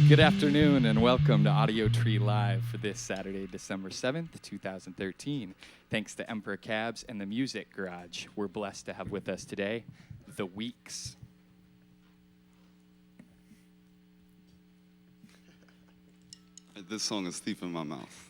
Good afternoon and welcome to Audiotree Live for this Saturday, December 7th, 2013. Thanks to Emperor Cabs and the Music Garage, we're blessed to have with us today The Weeks. This song is Thief in My Mouth.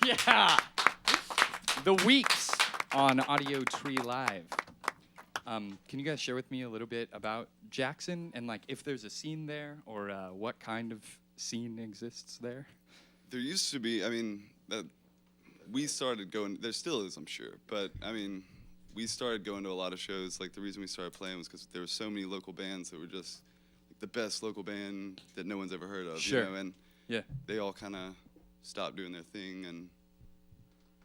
Yeah! The Weeks on Audiotree Live. Can you guys share with me a little bit about Jackson and like if there's a scene there or what kind of scene exists there? There used to be, we started going, there still is, I'm sure, but we started going to a lot of shows. Like the reason we started playing was because there were so many local bands that were just like, the best local band that no one's ever heard of. Sure. You know? And yeah, they all kind of stopped doing their thing and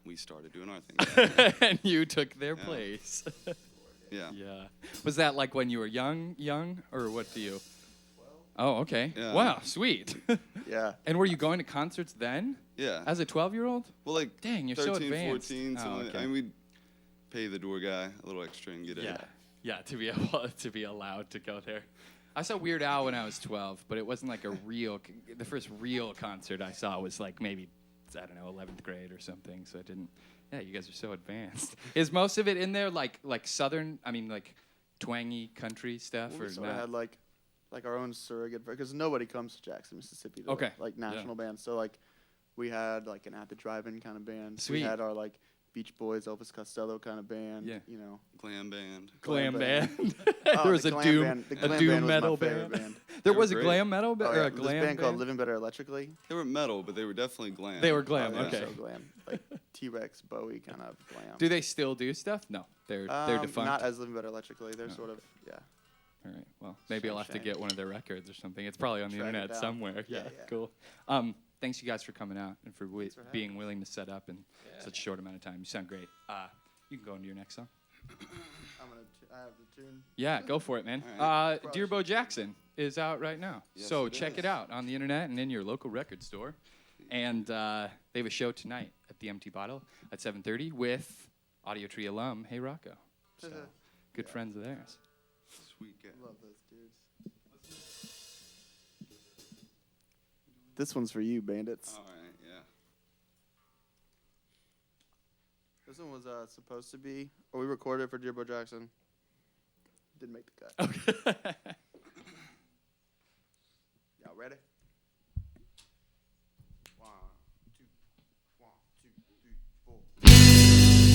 we started doing our thing. And you took their place. Yeah. Yeah. Was that like when you were young, or what do you? Oh, okay. Yeah. Wow, sweet. Yeah. And were you going to concerts then? Yeah. As a 12-year-old? Well, like Dang, you're 13, so advanced. 14, Oh, something. okay. We'd pay the door guy a little extra and get in. Yeah, to be able to be allowed to go there. I saw Weird Al when I was 12, but it wasn't like a real. The first real concert I saw was like maybe, I don't know, 11th grade or something. So I Yeah, you guys are so advanced. Is most of it in there like southern? I mean, like twangy country stuff, We or sort of not? had like our own surrogate, because nobody comes to Jackson, Mississippi to Okay. like national bands. So like we had like an At the Drive-In kind of band. Sweet. We had our like Beach Boys, Elvis Costello kind of band. Yeah. You know. Glam band. Glam band. Oh, There was the a glam doom, band. The a glam doom band was my metal favorite band. band. There They was a were glam metal Oh, or yeah, a this glam band called Living Better Electrically. They were metal, but they were definitely glam. They were glam. Oh, they were Okay. so glam. Like T-Rex, Bowie kind of glam. Do they still do stuff? No, they're defunct. Not as Living Better Electrically. They're sort of, yeah. All right. Well, maybe I'll have to Shame. get one of their records or something. It's probably on the Track it internet down. somewhere. Yeah, Yeah, yeah. cool. Thanks you guys for coming out and for, for having being willing to set up in such a short amount of time. You sound great. You can go into your next song. I have the tune. Yeah, go for it, man. All right. Dear Bo Jackson is out right now. Yes, So it check is. it out on the internet and in your local record store. And they have a show tonight at the Empty Bottle at 7:30 with Audiotree alum Hey Rocco. So good friends of theirs. Sweet guy. Love those dudes. This one's for you, Bandits. All right, yeah. This one was supposed to be, or we recorded it for Dear Bo Jackson. Didn't make the cut. Okay. Y'all ready? 1, 2, 1, 2, 3, 4.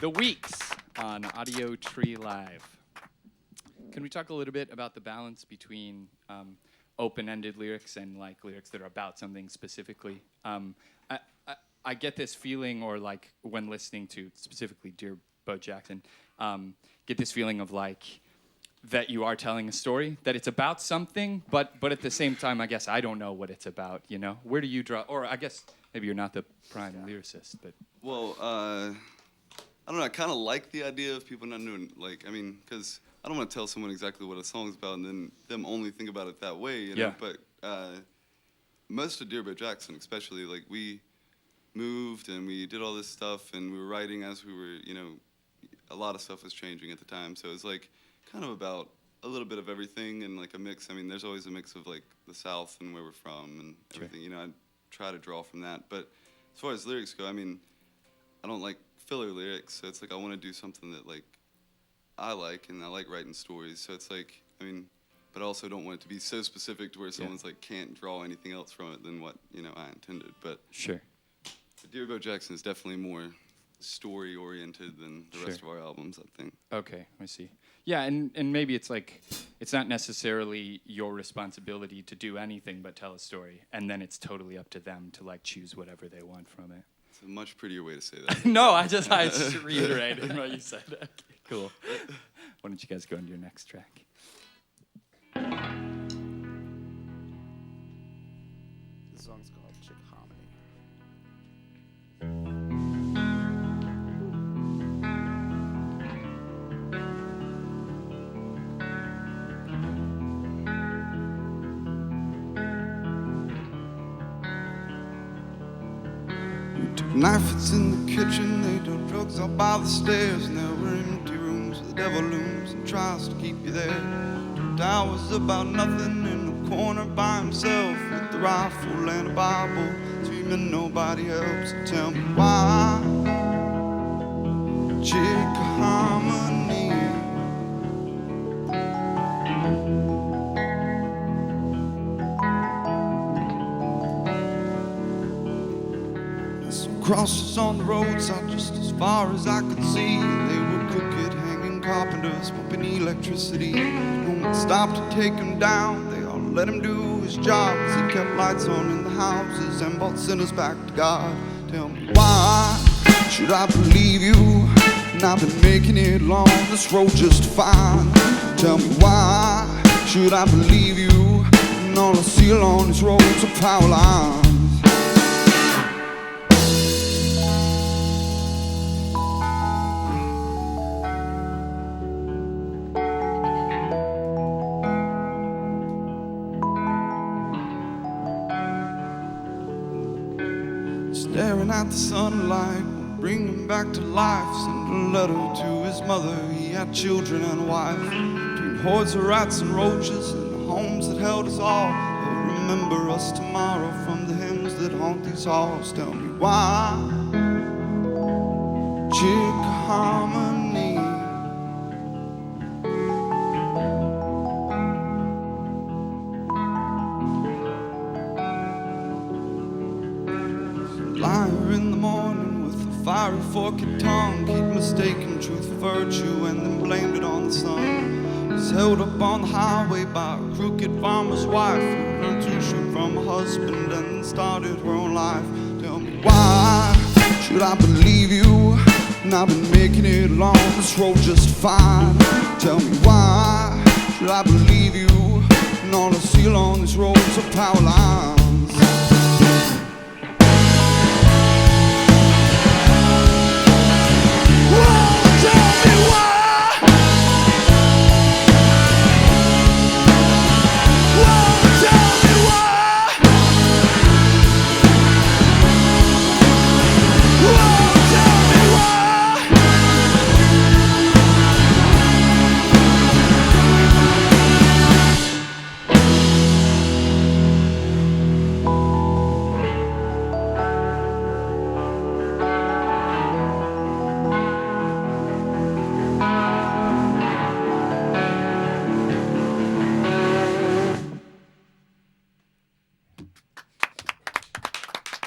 The Weeks on Audiotree Live. Can we talk a little bit about the balance between open-ended lyrics and like lyrics that are about something specifically. I get this feeling, or like when listening to specifically Dear Bo Jackson, get this feeling of like that you are telling a story, that it's about something, but at the same time, I guess I don't know what it's about. You know, where do you draw? Or I guess maybe you're not the prime lyricist, but Well, I don't know. I kind of like the idea of people not knowing, like, I mean, because I don't want to tell someone exactly what a song's about and then them only think about it that way, you know? Yeah. But most of Dear Bo Jackson, especially, like, we moved and we did all this stuff and we were writing as we were, you know, a lot of stuff was changing at the time. So it was, like, kind of about a little bit of everything and, like, a mix. I mean, there's always a mix of, like, the South and where we're from and everything. You know, I try to draw from that. But as far as lyrics go, I mean, I don't like filler lyrics, so it's like I want to do something that like I like, and I like writing stories. So it's like, I mean, but I also don't want it to be so specific to where someone's like can't draw anything else from it than what, you know, I intended. But sure. Dear Bo Jackson is definitely more story oriented than the rest of our albums, I think. Okay, I see. Yeah, and maybe it's like it's not necessarily your responsibility to do anything but tell a story, and then it's totally up to them to like choose whatever they want from it. It's a much prettier way to say that. No, I just reiterated what you said. Okay, cool. Why don't you guys go into your next track? This song's called Chick Hominy. Knife, it's in the kitchen, they do drugs out by the stairs. And there were empty rooms, the devil looms and tries to keep you there. 2 hours about nothing in the corner by himself, with the rifle and a Bible, screaming nobody helps. So tell me why, Chick Hominy. Crosses on the roadside just as far as I could see. They were crooked, hanging carpenters, pumping electricity. No one stopped to take him down. They all let him do his job as he kept lights on in the houses and brought sinners back to God. Tell me why should I believe you? And I've been making it along this road just fine. Tell me why should I believe you? And all I see along these roads are power lines. Staring at the sunlight, bring him back to life. Send a letter to his mother, he had children and a wife. Between hordes of rats and roaches and the homes that held us all, they'll remember us tomorrow from the hymns that haunt these halls. Tell me why, Chick Hominy. Liar in the morning with a fiery forked tongue, keep mistaking truth for virtue and then blamed it on the sun. Was held up on the highway by a crooked farmer's wife who learned to shoot from a husband and then started her own life. Tell me why should I believe you? And I've been making it along this road just fine. Tell me why should I believe you? And all I see along these roads are power lines.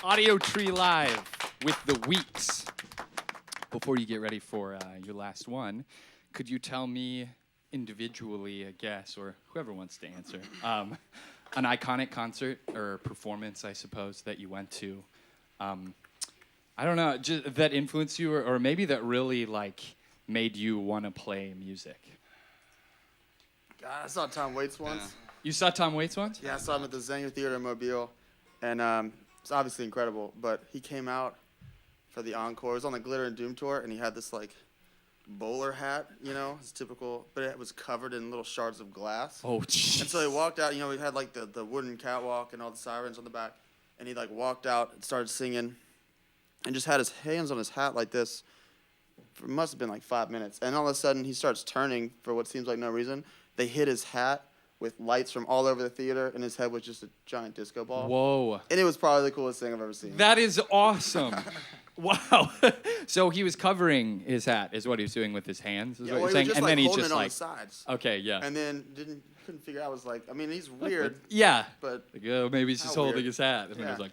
Audiotree Live with the Weeks. Before you get ready for your last one, could you tell me individually, I guess, or whoever wants to answer, an iconic concert or performance, I suppose, that you went to. I don't know, just that influenced you, or maybe that really like made you want to play music. God, I saw Tom Waits once. You saw Tom Waits once? Yeah, I saw him at the Zenger Theater in Mobile, and it's obviously incredible. But he came out for the encore. It was on the Glitter and Doom tour, and he had this like bowler hat, you know, his typical, but it was covered in little shards of glass. Oh, jeez. And so he walked out. You know, we had like the wooden catwalk and all the sirens on the back, and he like walked out and started singing, and just had his hands on his hat like this. It must have been like 5 minutes, and all of a sudden he starts turning for what seems like no reason. They hit his hat with lights from all over the theater, and his head was just a giant disco ball. Whoa. And it was probably the coolest thing I've ever seen. That is awesome. Wow. So he was covering his hat, is what he was doing with his hands, is Yeah, what well, you're he saying? was just And like then he holding just it on like, the sides. okay, yeah. And then couldn't figure out. I was like, I mean, he's weird, Yeah. but Like, oh, maybe he's just How holding weird. his hat. And then it was Yeah. like,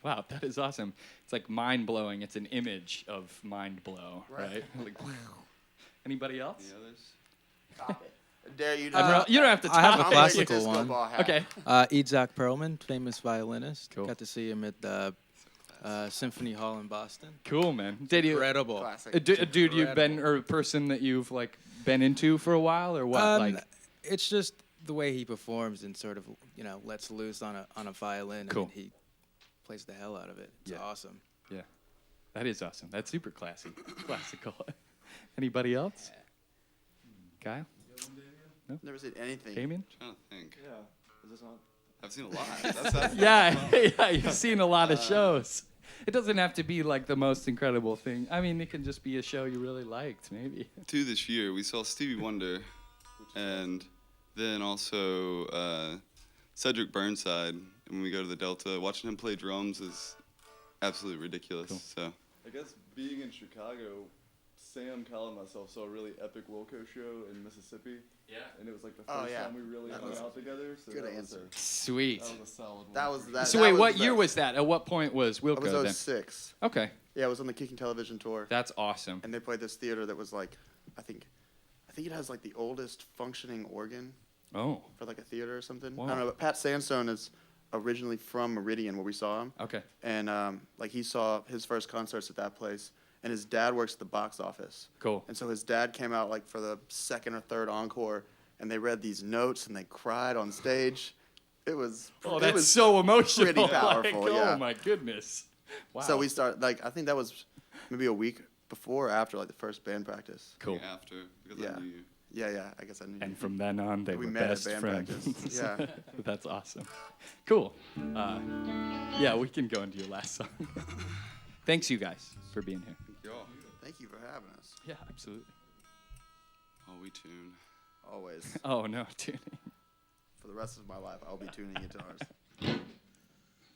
wow, that is awesome. It's like mind-blowing. It's an image of mind blow, right? Like, anybody else? The others? stop it. I dare you You don't have to I have talk. a classical disco one. ball hat. Okay. Itzhak Perlman, famous violinist. Cool. Got to see him at the Symphony Hall in Boston. Cool, man. Did you, Incredible. Classic. a dude you've been, or a person that you've like been into for a while, or what? Like, It's just the way he performs and sort of, you know, lets loose on a violin. Cool. And he plays the hell out of it. It's Yeah. awesome. yeah, that is awesome. That's super classy, classical. Anybody else? Kyle? Never seen anything. Damien? I'm trying to think. Yeah. Is this on? I've seen a lot. That's Yeah, yeah, you've seen a lot of shows. It doesn't have to be like the most incredible thing. I mean, it can just be a show you really liked, maybe. Two this year. We saw Stevie Wonder, and then also Cedric Burnside. When we go to the Delta, watching him play drums is absolutely ridiculous. Cool. So I guess being in Chicago, Sam, Kyle, and myself saw a really epic Wilco show in Mississippi. Yeah. And it was like the Oh, first yeah. time we really That hung was out together. So good that answer. Sweet. Was a solid one. That was that. So that wait, was what the year best. was that? At what point was Wilco It then? was 06. Okay, Yeah, it was on the Kicking Television tour, that's awesome. and they played this theater that was like, I think it has like the oldest functioning organ Oh, for like a theater or something. Wow. I don't know, but Pat Sandstone is originally from Meridian, where we saw him. okay. And like he saw his first concerts at that place, and his dad works at the box office. Cool. And so his dad came out like for the second or third encore, and they read these notes and they cried on stage. It was Oh, it that's was so emotional. pretty Like, powerful, yeah. Oh my goodness. Wow. So we started like I think that was maybe a week before or after like the first band practice. Cool. after, because Yeah. I knew you. Yeah, I guess I knew. And from then on, they We were met at best band friends. practice. Yeah. That's awesome. Cool. Yeah, we can go into your last song. Thanks, you guys, for being here. Y'all. Thank you for having us. Yeah, absolutely. Oh, we tune. Always. Oh no, tuning. For the rest of my life, I'll be tuning guitars.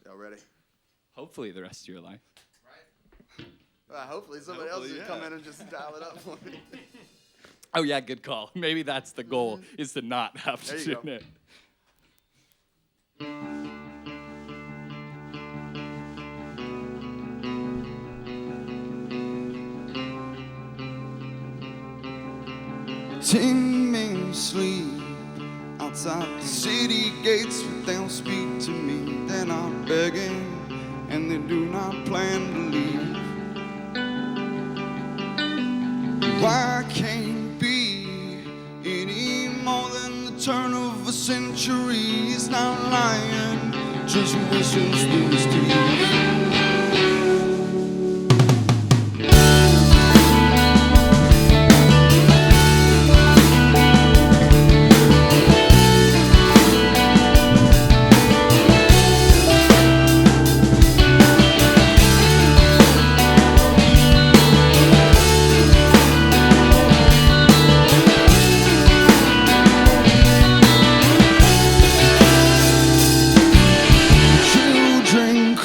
Y'all ready? Hopefully, the rest of your life. Hopefully somebody else Hopefully, will come yeah. in and just dial it up for me. Oh yeah, good call. Maybe that's the goal: is to not have to There you tune go. in. Sing me sleep outside the city gates, but they don't speak to me. They're not begging, and they do not plan to leave. Why can't be any more than the turn of a century? He's not lying, just whistles through his teeth. Children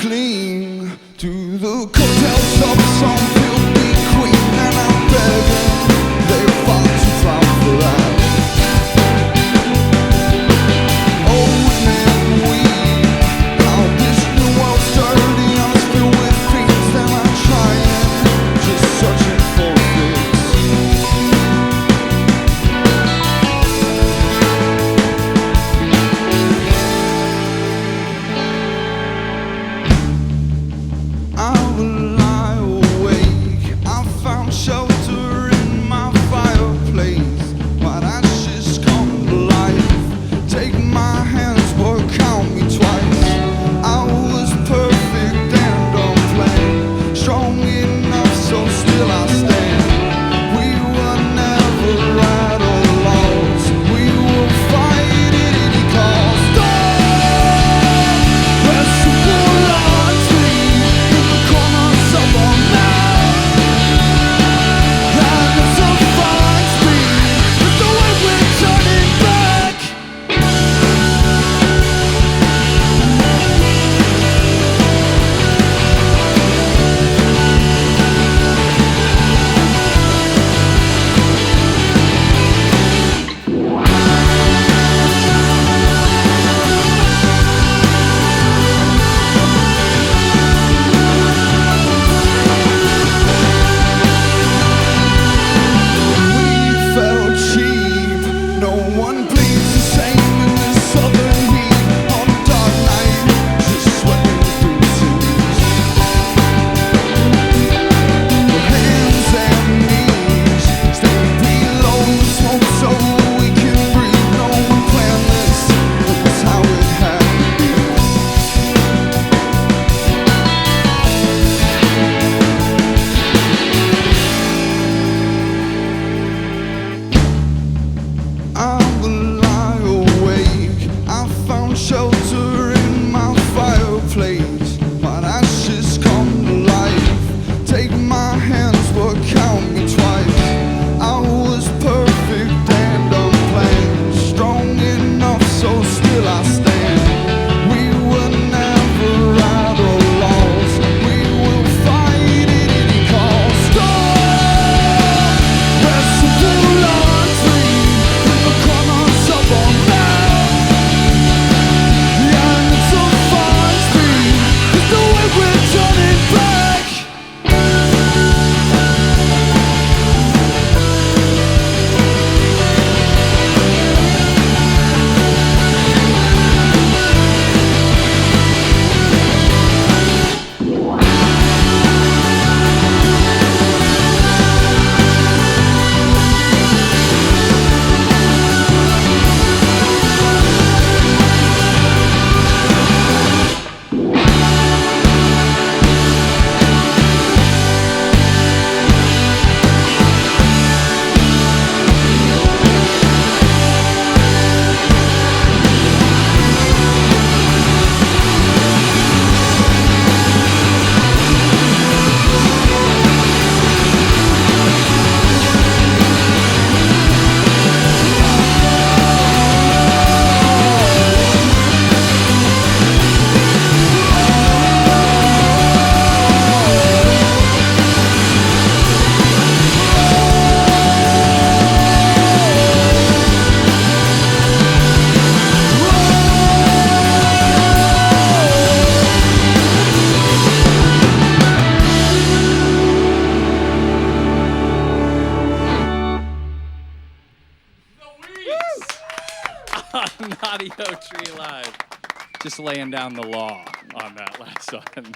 just laying down the law on that last one.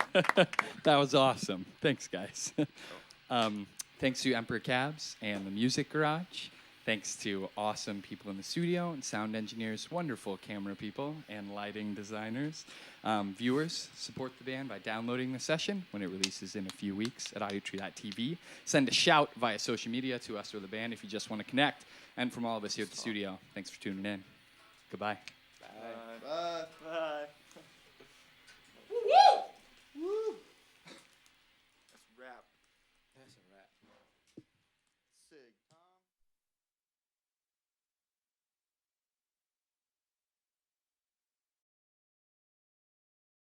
That was awesome. Thanks, guys. Thanks to Emperor Cabs and the Music Garage. Thanks to awesome people in the studio and sound engineers, wonderful camera people, and lighting designers. Viewers, support the band by downloading the session when it releases in a few weeks at audiotree.tv. Send a shout via social media to us or the band if you just want to connect. And from all of us here at the studio, thanks for tuning in. Goodbye. Bye.